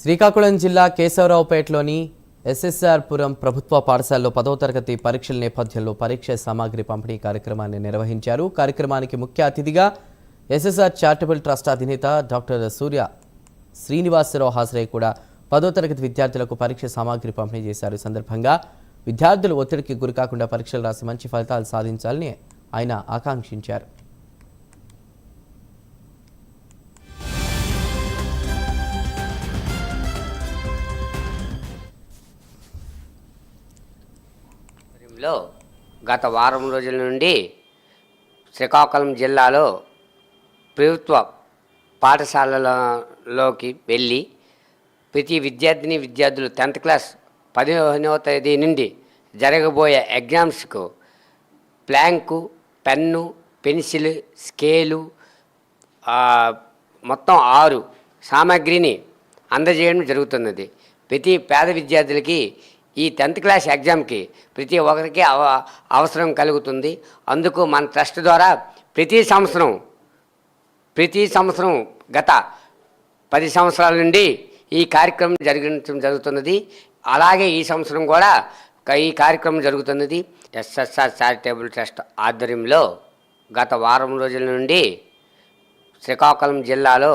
శ్రీకాకుళం జిల్లా కేశవరావుపేటలోని ఎస్ఎస్ఆర్ పురం ప్రభుత్వ పాఠశాలలో 10వ తరగతి పరీక్షల నేపథ్యంలో పరీక్ష సామాగ్రి పంపిణీ కార్యక్రమాన్ని నిర్వహించారు. కార్యక్రమానికి ముఖ్య అతిథిగా ఎస్ఎస్ఆర్ చారిటబుల్ ట్రస్ట్ అధినేత డాక్టర్ సూర్య శ్రీనివాసరావు హాజరై కూడా 10వ తరగతి విద్యార్థులకు పరీక్ష సామాగ్రి పంపిణీ చేశారు. ఈ సందర్భంగా విద్యార్థులు ఒత్తిడికి గురికాకుండా పరీక్షలు రాసి మంచి ఫలితాలు సాధించాలని ఆయన ఆకాంక్షించారు. గత వారం రోజుల నుండి శ్రీకాకుళం జిల్లాలో ప్రభుత్వ పాఠశాలలోకి వెళ్ళి ప్రతి విద్యార్థులు 10th క్లాస్ 15వ తేదీ నుండి జరగబోయే ఎగ్జామ్స్కు ప్లాంకు, పెన్ను, పెన్సిల్, స్కేలు మొత్తం 6 సామాగ్రిని అందజేయడం జరుగుతున్నది. ప్రతి పేద విద్యార్థులకి ఈ 10th క్లాస్ ఎగ్జామ్కి ప్రతి ఒక్కరికి అవసరం కలుగుతుంది. అందుకు మన ట్రస్ట్ ద్వారా ప్రతి సంవత్సరం గత 10 సంవత్సరాల నుండి ఈ కార్యక్రమం జరుగుతున్నది. అలాగే ఈ సంవత్సరం కూడా ఈ కార్యక్రమం జరుగుతున్నది. ఎస్ఎస్ఆర్ చారిటబుల్ ట్రస్ట్ ఆధ్వర్యంలో గత వారం రోజుల నుండి శ్రీకాకుళం జిల్లాలో